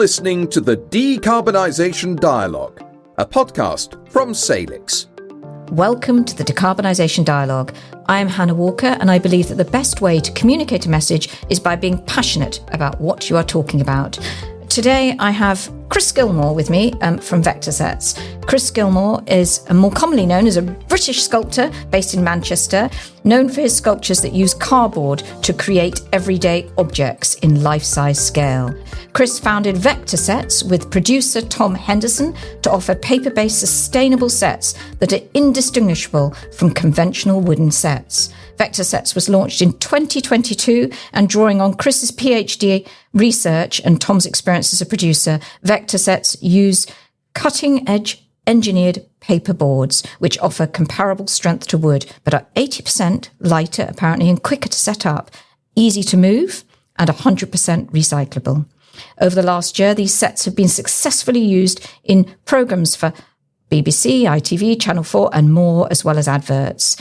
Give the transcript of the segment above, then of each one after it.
listening to the Decarbonisation Dialogue, a podcast from Salix. Welcome to the Decarbonisation Dialogue. I am Hannah Walker, and I believe that the best way to communicate a message is by being passionate about what you are talking about. Today I have Chris Gilmour with me from Vectar Sets. Chris Gilmour is more commonly known as a British sculptor based in Manchester, known for his sculptures that use cardboard to create everyday objects in life-size scale. Chris founded Vectar Sets with producer Tom Henderson to offer paper-based sustainable sets that are indistinguishable from conventional wooden sets. Vectar Sets was launched in 2022, and drawing on Chris's PhD research and Tom's experience as a producer, Vectar Sets use cutting-edge engineered paper boards, which offer comparable strength to wood, but are 80% lighter, apparently, and quicker to set up, easy to move, and 100% recyclable. Over the last year, these sets have been successfully used in programmes for BBC, ITV, Channel 4, and more, as well as adverts.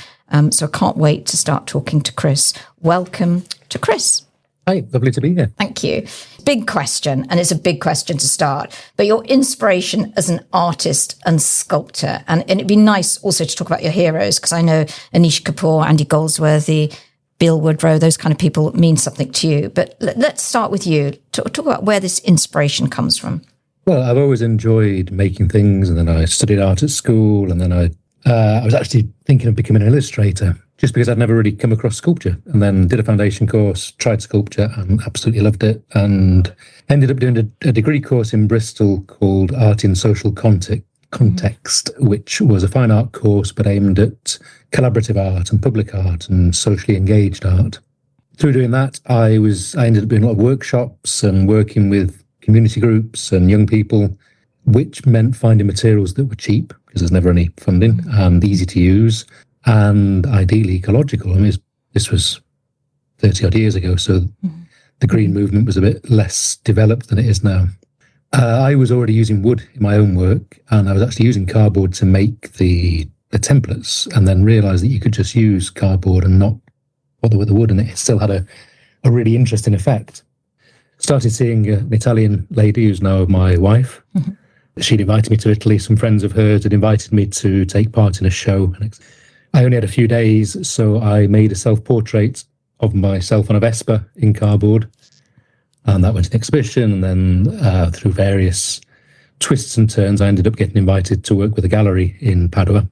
So I can't wait to start talking to Chris. Welcome to Chris. Hi, lovely to be here. Thank you. Big question, and it's a big question to start, but your inspiration as an artist and sculptor, and it'd be nice also to talk about your heroes, because I know Anish Kapoor, Andy Goldsworthy, Bill Woodrow, those kind of people mean something to you. But let's start with you. Talk about where this inspiration comes from. Well, I've always enjoyed making things, and then I studied art at school, and then I was actually thinking of becoming an illustrator, just because I'd never really come across sculpture, and then did a foundation course, tried sculpture, and absolutely loved it, and ended up doing a degree course in Bristol called Art in Social Context, which was a fine art course, but aimed at collaborative art and public art and socially engaged art. Through doing that, I ended up doing a lot of workshops and working with community groups and young people, which meant finding materials that were cheap, because there's never any funding, and easy to use, and ideally ecological. I mean, this was 30 odd years ago, so the green movement was a bit less developed than it is now. I was already using wood in my own work, and I was actually using cardboard to make the templates, and then realised that you could just use cardboard and not bother with the wood, and it still had a really interesting effect. Started seeing an Italian lady who's now my wife. Mm-hmm. She'd invited me to Italy. Some friends of hers had invited me to take part in a show. I only had a few days, so I made a self-portrait of myself on a Vespa in cardboard. And that went to an exhibition. And then through various twists and turns, I ended up getting invited to work with a gallery in Padua.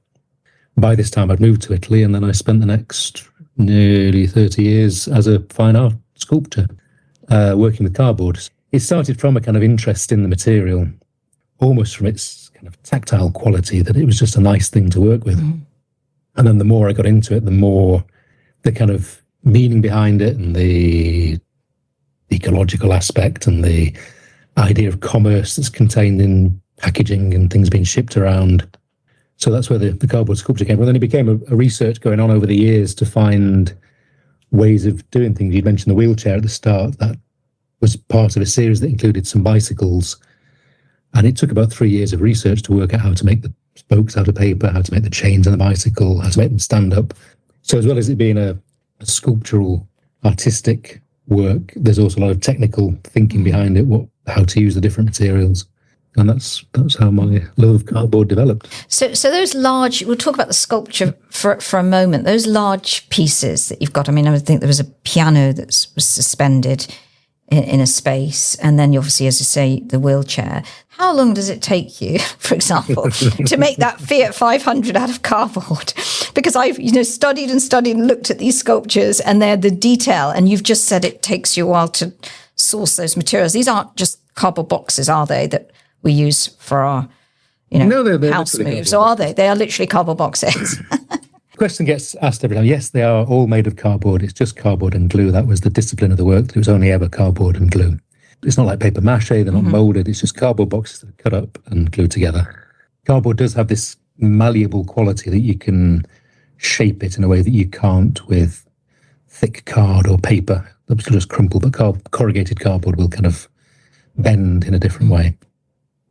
By this time, I'd moved to Italy, and then I spent the next nearly 30 years as a fine art sculptor, working with cardboard. It started from a kind of interest in the material, almost from its kind of tactile quality, that it was just a nice thing to work with. Mm-hmm. And then the more I got into it, the more the kind of meaning behind it, and the ecological aspect, and the idea of commerce that's contained in packaging and things being shipped around. So that's where the cardboard sculpture came from. Then it became a research going on over the years to find ways of doing things. You'd mentioned the wheelchair at the start. That was part of a series that included some bicycles. And it took about 3 years of research to work out how to make the spokes out of paper, how to make the chains on the bicycle, how to make them stand up. So as well as it being a sculptural, artistic work, there's also a lot of technical thinking behind it, how to use the different materials. And that's how my love of cardboard developed. So those large, we'll talk about the sculpture for a moment, those large pieces that you've got. I mean, I would think there was a piano that was suspended in a space, and then obviously, as you say, the wheelchair. How long does it take you, for example, to make that Fiat 500 out of cardboard? Because I've studied and looked at these sculptures, and they're the detail, and you've just said it takes you a while to source those materials. These aren't just cardboard boxes, are they, that we use for our no, they're house moves, or are they? They are literally cardboard boxes. Question gets asked every time. Yes, they are all made of cardboard. It's just cardboard and glue. That was the discipline of the work. That it was only ever cardboard and glue. It's not like paper mache. They're not molded. It's just cardboard boxes that are cut up and glued together. Cardboard does have this malleable quality that you can shape it in a way that you can't with thick card or paper. They'll just crumple, but corrugated cardboard will kind of bend in a different way.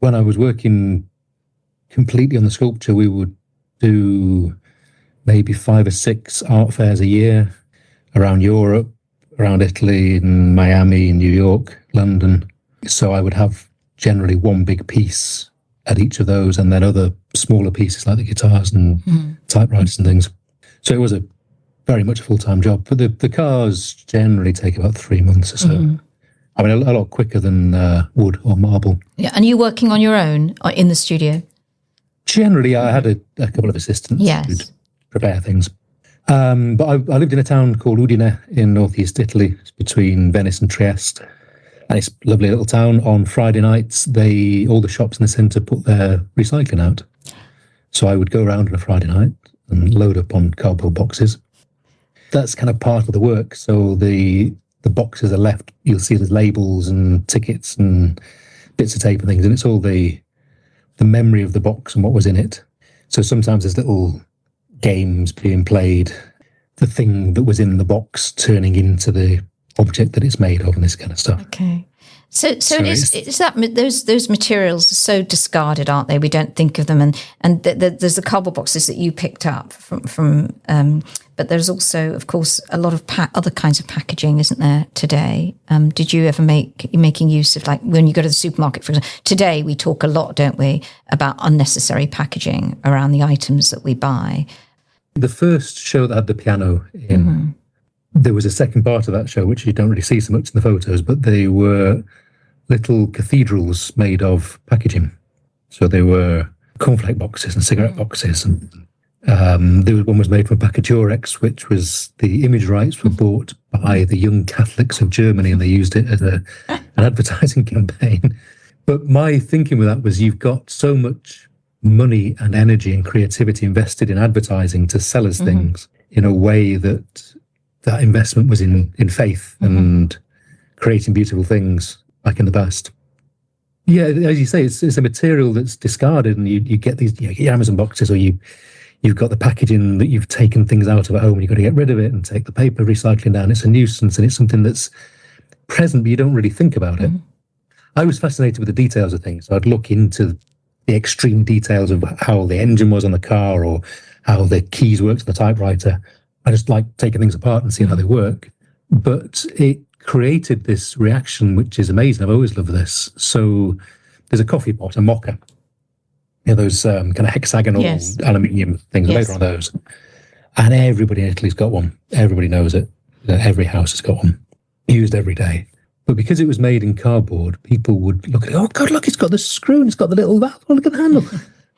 When I was working completely on the sculpture, we would do maybe 5 or 6 art fairs a year around Europe, around Italy, in Miami, in New York, London. So I would have generally one big piece at each of those, and then other smaller pieces like the guitars and typewriters and things. So it was very much a full-time job. But the cars generally take about 3 months or so. I mean, a lot quicker than wood or marble. Yeah, and you working on your own in the studio? Generally, I had a couple of assistants who'd prepare things. But I lived in a town called Udine in northeast Italy. It's between Venice and Trieste. And it's a lovely little town. On Friday nights, all the shops in the centre put their recycling out. So I would go around on a Friday night and load up on cardboard boxes. That's kind of part of the work. So the boxes are left, you'll see there's labels and tickets and bits of tape and things, and it's all the memory of the box and what was in it. So sometimes there's little games being played, the thing that was in the box turning into the object that it's made of, and this kind of stuff. Okay. So it is that those materials are so discarded, aren't they? We don't think of them, and there's the cardboard boxes that you picked up from but there's also, of course, a lot of other kinds of packaging, isn't there, today? Did you ever making use of, like, when you go to the supermarket, for example? Today we talk a lot, don't we, about unnecessary packaging around the items that we buy. The first show that had the piano in, there was a second part of that show, which you don't really see so much in the photos, but they were little cathedrals made of packaging. So they were cornflake boxes and cigarette boxes. And one was made from a pack of Durex, which was, the image rights were bought by the Young Catholics of Germany, and they used it as an advertising campaign. But my thinking with that was, you've got so much money and energy and creativity invested in advertising to sell us things in a way that investment was in faith and creating beautiful things like in the past. Yeah, as you say, it's a material that's discarded, and you get these, you get your Amazon boxes, or you've got the packaging that you've taken things out of at home, and you've got to get rid of it and take the paper recycling down. It's a nuisance, and it's something that's present, but you don't really think about it. I was fascinated with the details of things. So I'd look into the extreme details of how the engine was on the car, or how the keys worked on the typewriter. I just like taking things apart and seeing how they work. But it created this reaction, which is amazing. I've always loved this. So there's a coffee pot, a mocha. You know, those kind of hexagonal aluminium things, later on those. And everybody in Italy's got one. Everybody knows it. Every house has got one. Used every day. But because it was made in cardboard, people would look at it, oh God, look, it's got the screw and it's got the little valve. Oh, look at the handle.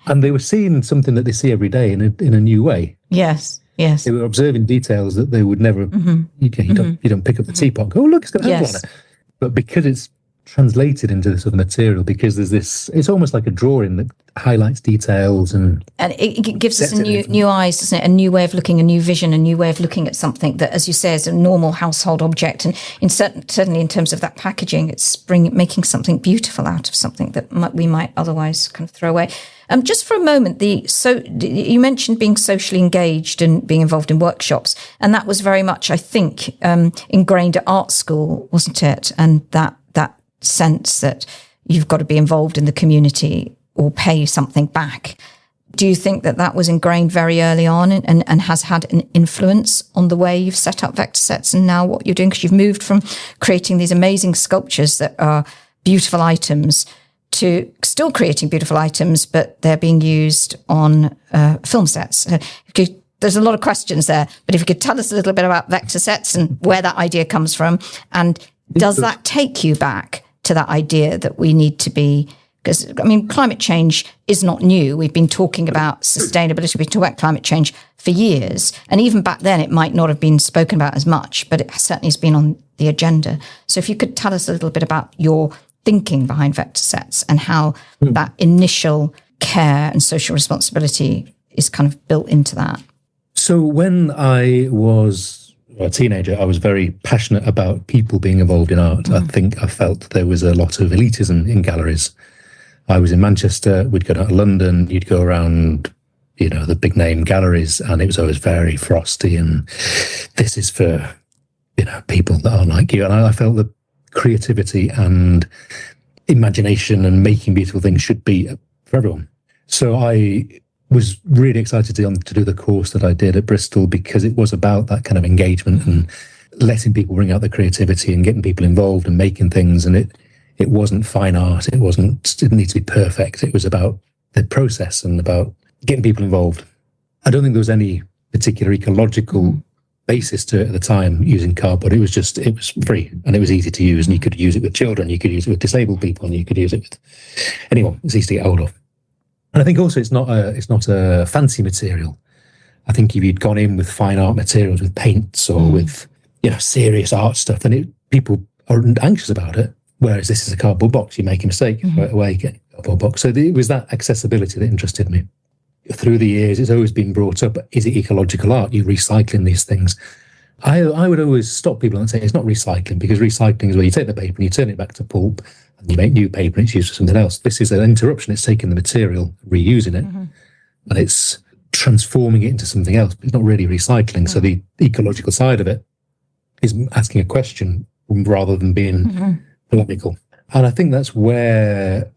And they were seeing something that they see every day in a new way. Yes. They were observing details that they would never, you don't pick up the teapot and go, oh, look, it's got a handle on it. But because it's translated into this other material, because there's this, it's almost like a drawing that highlights details, and it gives us a new eyes, doesn't it? A new way of looking, a new vision, a new way of looking at something that, as you say, is a normal household object. And certainly in terms of that packaging, it's making something beautiful out of something that we might otherwise kind of throw away. Just for a moment, you mentioned being socially engaged and being involved in workshops, and that was very much, I think, ingrained at art school, wasn't it? And that sense that you've got to be involved in the community or pay something back. Do you think that was ingrained very early on and has had an influence on the way you've set up Vectar Sets and now what you're doing? Because you've moved from creating these amazing sculptures that are beautiful items to still creating beautiful items, but they're being used on film sets. There's a lot of questions there, but if you could tell us a little bit about Vectar Sets and where that idea comes from, and does that take you back to that idea that we need to be, because, I mean, climate change is not new. We've been talking about sustainability, we've been talking about climate change for years. And even back then, it might not have been spoken about as much, but it certainly has been on the agenda. So if you could tell us a little bit about your thinking behind Vectar Sets and how that initial care and social responsibility is kind of built into that. So when I was a teenager, I was very passionate about people being involved in art. I think I felt there was a lot of elitism in galleries. I was in Manchester, we'd go down to London, you'd go around, the big name galleries, and it was always very frosty, and this is for, people that are like you. And I felt that creativity and imagination and making beautiful things should be for everyone. So I was really excited to do the course that I did at Bristol, because it was about that kind of engagement and letting people bring out their creativity and getting people involved and making things. And it It wasn't fine art. It didn't need to be perfect. It was about the process and about getting people involved. I don't think there was any particular ecological basis to it at the time using cardboard. It was free and it was easy to use, and you could use it with children, you could use it with disabled people, and you could use it with anyone. It's easy to get hold of. And I think also it's not a fancy material. I think if you'd gone in with fine art materials, with paints or with serious art stuff, then people aren't anxious about it. Whereas this is a cardboard box, you make a mistake right away, get a cardboard box. So it was that accessibility that interested me. Through the years, it's always been brought up, is it ecological art? You're recycling these things. I would always stop people and say it's not recycling, because recycling is where you take the paper and you turn it back to pulp and you make new paper and it's used for something else. This is an interruption. It's taking the material, reusing it, and it's transforming it into something else. It's not really recycling. So the ecological side of it is asking a question rather than being polemical. And I think that's where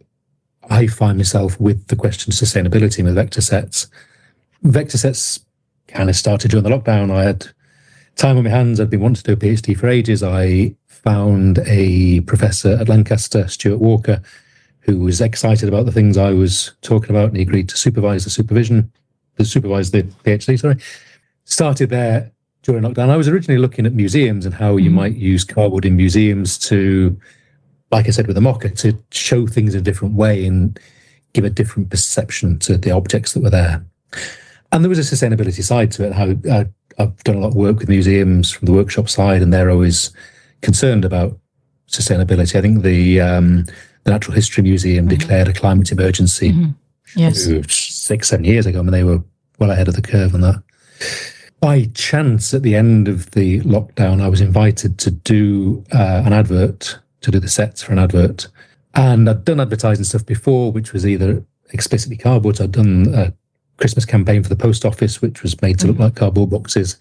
I find myself with the question of sustainability and with Vectar Sets. Vectar Sets kind of started during the lockdown. I had time on my hands. I'd been wanting to do a PhD for ages. I found a professor at Lancaster, Stuart Walker, who was excited about the things I was talking about, and he agreed to supervise the PhD, Started there during lockdown. I was originally looking at museums and how you might use cardboard in museums to, like I said with the mocker, to show things in a different way and give a different perception to the objects that were there. And there was a sustainability side to it. How I've done a lot of work with museums from the workshop side, and they're always concerned about sustainability. I think the Natural History Museum declared a climate emergency 6-7 years ago, and they were well ahead of the curve on that. By chance, at the end of the lockdown, I was invited to do an advert, to do the sets for an advert. And I'd done advertising stuff before, which was either explicitly cardboard. I'd done a Christmas campaign for the post office, which was made to look like cardboard boxes,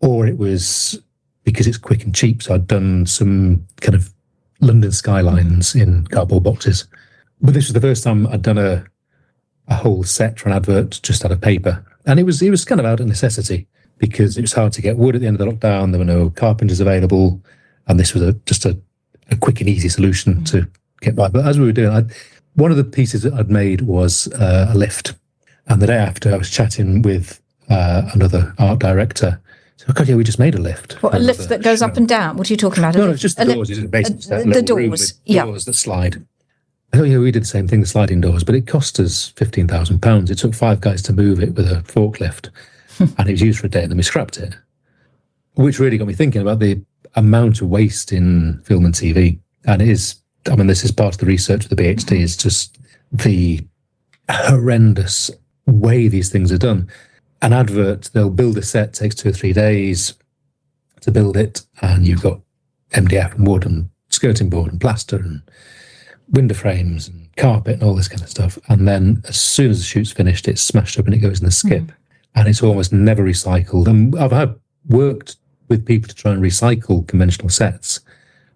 or it was because it's quick and cheap. So I'd done some kind of London skylines in cardboard boxes. But this was the first time I'd done a whole set for an advert just out of paper. And it was kind of out of necessity, because it was hard to get wood at the end of the lockdown. There were no carpenters available. And this was just a quick and easy solution to get by. But as we were doing, one of the pieces that I'd made was a lift. And the day after, I was chatting with another art director. So, oh God, yeah, we just made a lift. What, a lift that goes up and down? What are you talking about? No, it's just the doors. It's basically the doors. Doors that slide. Oh, yeah, we did the same thing, the sliding doors, but it cost us £15,000. It took 5 guys to move it with a forklift, and it was used for a day, and then we scrapped it. Which really got me thinking about the amount of waste in film and TV. And this is part of the research of the PhD, is just the horrendous way these things are done. An advert, they'll build a set, takes 2 or 3 days to build it, and you've got MDF and wood and skirting board and plaster and window frames and carpet and all this kind of stuff. And then as soon as the shoot's finished, it's smashed up and it goes in the skip. And it's almost never recycled. And I've worked with people to try and recycle conventional sets.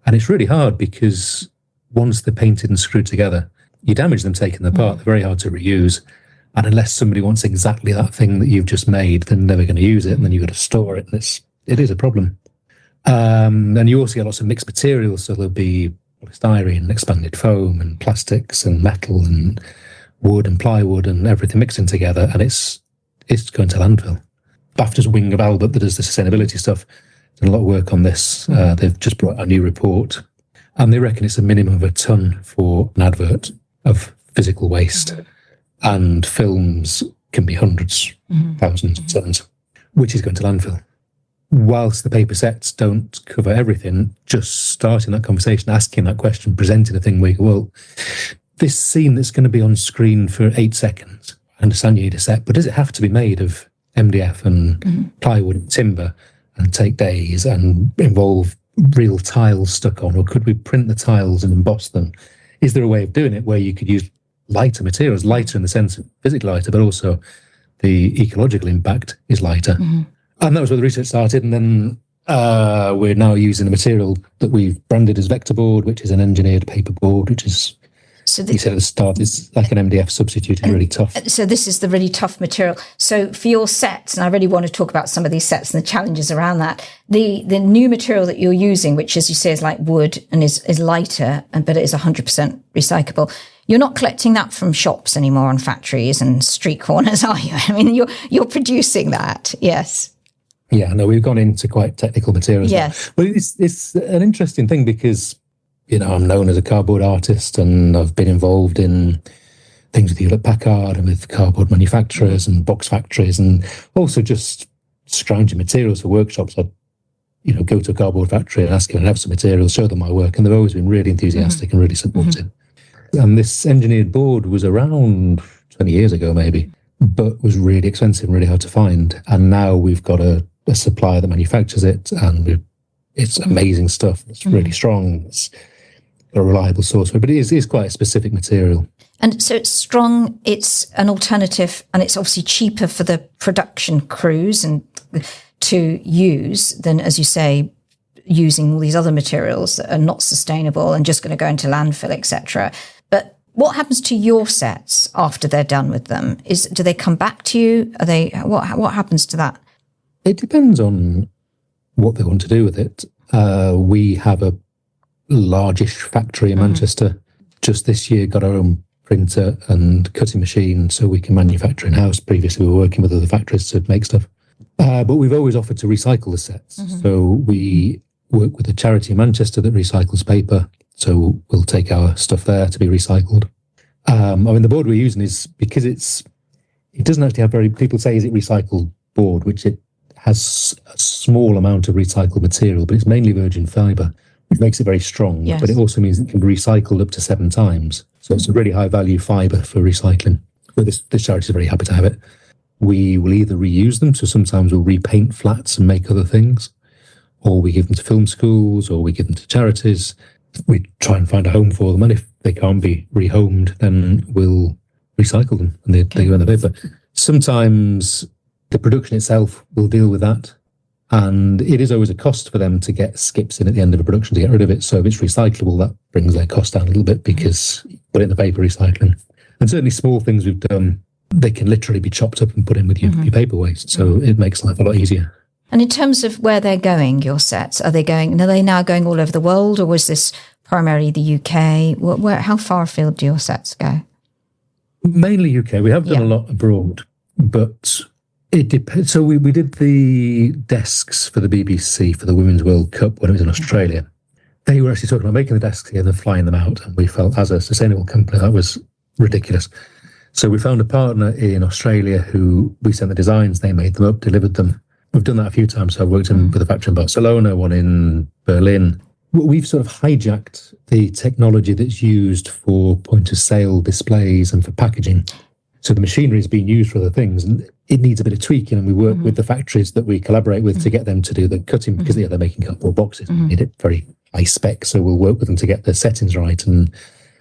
And it's really hard, because once they're painted and screwed together, you damage them taking them apart. They're very hard to reuse. And unless somebody wants exactly that thing that you've just made, they're never going to use it. And then you've got to store it. And it is a problem. And you also get lots of mixed materials. So there'll be polystyrene, expanded foam, and plastics and metal and wood and plywood and everything mixing together. And it's going to landfill. BAFTA's Wing of Albert, that does the sustainability stuff, done a lot of work on this. They've just brought out a new report, and they reckon it's a minimum of a ton for an advert of physical waste. And films can be hundreds, thousands of tons, which is going to landfill. Whilst the paper sets don't cover everything, just starting that conversation, asking that question, presenting a thing where you go, well, this scene that's going to be on screen for 8 seconds, I understand you need a set, but does it have to be made of MDF and plywood and timber and take days and involve real tiles stuck on? Or could we print the tiles and emboss them? Is there a way of doing it where you could use lighter materials, lighter in the sense of physically lighter, but also the ecological impact is lighter? And that was where the research started. And then we're now using the material that we've branded as Vector board, which is an engineered paper board, which is you said at the start, it's like an MDF substitute, and really tough. So this is the really tough material. So for your sets, and I really want to talk about some of these sets and the challenges around that, the new material that you're using, which as you say is like wood and is lighter, but it is 100% recyclable. You're not collecting that from shops anymore on factories and street corners, are you? I mean, you're producing that, yes. Yeah, no, we've gone into quite technical materials. Yes. But it's an interesting thing because, I'm known as a cardboard artist, and I've been involved in things with Hewlett-Packard and with cardboard manufacturers and box factories, and also just scrounging materials for workshops. I'd, go to a cardboard factory and ask them to have some materials, show them my work, and they've always been really enthusiastic and really supportive. And this engineered board was around 20 years ago, maybe, but was really expensive and really hard to find. And now we've got a supplier that manufactures it, and it's amazing stuff. It's really strong. It's a reliable source, but it is quite a specific material. And so it's strong, it's an alternative, and it's obviously cheaper for the production crews and to use than, as you say, using all these other materials that are not sustainable and just going to go into landfill, etc. But what happens to your sets after they're done with them? Do they come back to you? What happens to that? It depends on what they want to do with it. We have a largish factory in Manchester. Just this year got our own printer and cutting machine so we can manufacture in-house. Previously we were working with other factories to make stuff. But we've always offered to recycle the sets. So we work with a charity in Manchester that recycles paper. So we'll take our stuff there to be recycled. The board we're using is, because it doesn't actually have people say, is it recycled board, which it has a small amount of recycled material, but it's mainly virgin fibre, which makes it very strong. Yes. But it also means it can be recycled up to 7 times. So it's a really high value fibre for recycling. But this charity is very happy to have it. We will either reuse them, so sometimes we'll repaint flats and make other things, or we give them to film schools, or we give them to charities. We try and find a home for them, and if they can't be rehomed, then we'll recycle them, and they go in the paper. Sometimes the production itself will deal with that, and it is always a cost for them to get skips in at the end of a production to get rid of it. So if it's recyclable, that brings their cost down a little bit because you put it in the paper recycling. And certainly small things we've done, they can literally be chopped up and put in with your paper waste. So it makes life a lot easier. And in terms of where they're going, your sets, are they now going all over the world, or was this primarily the UK? How far afield do your sets go? Mainly UK. We have done a lot abroad, but it depends. So we did the desks for the BBC for the Women's World Cup when it was in Australia. They were actually talking about making the desks here and then flying them out. And we felt, as a sustainable company, that was ridiculous. So we found a partner in Australia who we sent the designs, they made them up, delivered them. We've done that a few times. So I've worked with a factory in Barcelona, one in Berlin. We've sort of hijacked the technology that's used for point-of-sale displays and for packaging. So the machinery is being used for other things, and it needs a bit of tweaking, and we work with the factories that we collaborate with to get them to do the cutting, because they're making cardboard boxes. They need it very high spec, so we'll work with them to get the settings right and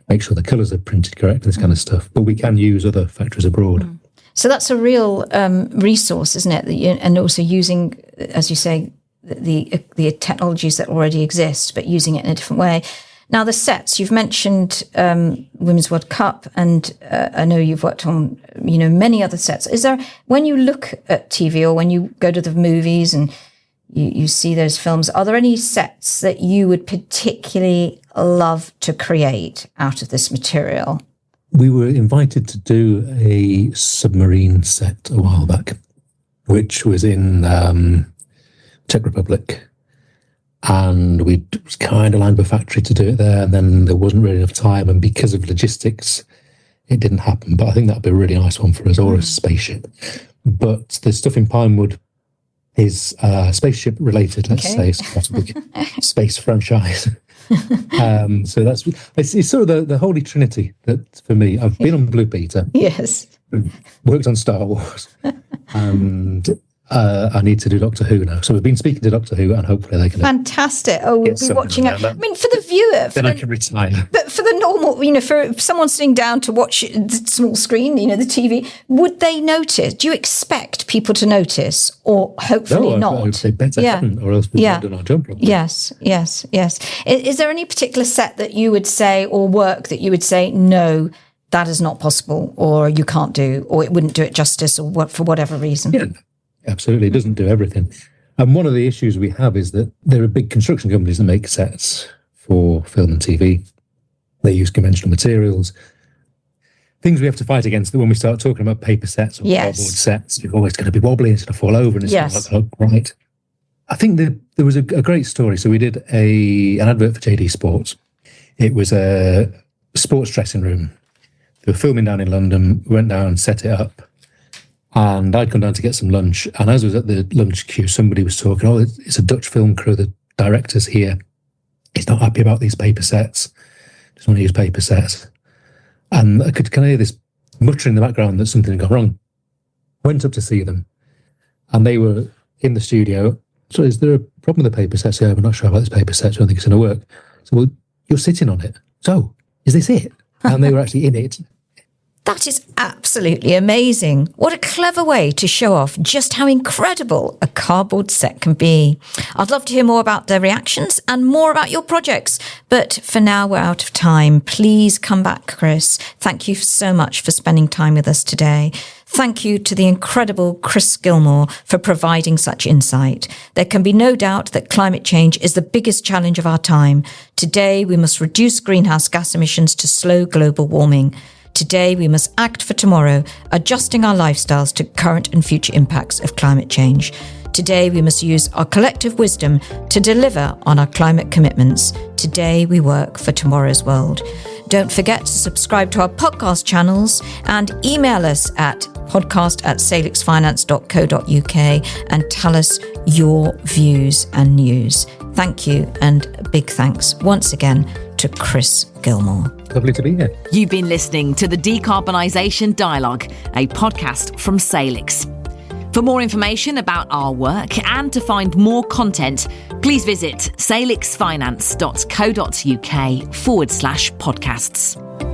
make sure the colours are printed correct and this kind of stuff. But we can use other factories abroad. So that's a real resource, isn't it? And also using, as you say, the technologies that already exist, but using it in a different way. Now, the sets, you've mentioned Women's World Cup, and I know you've worked on, many other sets. Is there, when you look at TV or when you go to the movies and you see those films, are there any sets that you would particularly love to create out of this material? We were invited to do a submarine set a while back, which was in Czech Republic. And we was kind of lined up a factory to do it there, and then there wasn't really enough time, and because of logistics, it didn't happen. But I think that'd be a really nice one for us, or a spaceship. But the stuff in Pinewood is spaceship related, let's say. It's quite a big space franchise. So it's sort of the holy trinity that, for me, I've been on Blue Peter. Yes. Worked on Star Wars. And I need to do Doctor Who now. So we've been speaking to Doctor Who, and hopefully they can. Fantastic! Oh, we'll be watching it. I mean, for the viewer, then I can retire. But for the normal, for someone sitting down to watch the small screen, the TV, would they notice? Do you expect people to notice, or hopefully not? I would say better hadn't, or else we've not done our job properly. Yes. Is there any particular set that you would say, or work that you would say, no, that is not possible, or you can't do, or it wouldn't do it justice, or for whatever reason? Yeah, absolutely. It doesn't do everything. And one of the issues we have is that there are big construction companies that make sets for film and TV. They use conventional materials. Things we have to fight against that when we start talking about paper sets or cardboard sets, you're always going to be wobbly, it's going to fall over, and it's going to look right. I think there was a great story. So we did an advert for JD Sports. It was a sports dressing room. They were filming down in London. We went down and set it up. And I'd come down to get some lunch. And as I was at the lunch queue, somebody was talking, it's a Dutch film crew, the director's here. He's not happy about these paper sets. Just want to use paper sets. And I could kind of hear this muttering in the background that something had gone wrong. Went up to see them. And they were in the studio. So is there a problem with the paper sets? Yeah, I'm not sure about this paper set. I don't think it's going to work. So, well, you're sitting on it. So, is this it? And they were actually in it. That is absolutely amazing. What a clever way to show off just how incredible a cardboard set can be. I'd love to hear more about their reactions and more about your projects. But for now, we're out of time. Please come back, Chris. Thank you so much for spending time with us today. Thank you to the incredible Chris Gilmour for providing such insight. There can be no doubt that climate change is the biggest challenge of our time. Today, we must reduce greenhouse gas emissions to slow global warming. Today, we must act for tomorrow, adjusting our lifestyles to current and future impacts of climate change. Today, we must use our collective wisdom to deliver on our climate commitments. Today, we work for tomorrow's world. Don't forget to subscribe to our podcast channels and email us at podcast@salixfinance.co.uk and tell us your views and news. Thank you, and a big thanks once again to Chris Gilmour. Lovely to be here. You've been listening to the Decarbonisation Dialogue, a podcast from Salix. For more information about our work and to find more content, please visit salixfinance.co.uk/podcasts.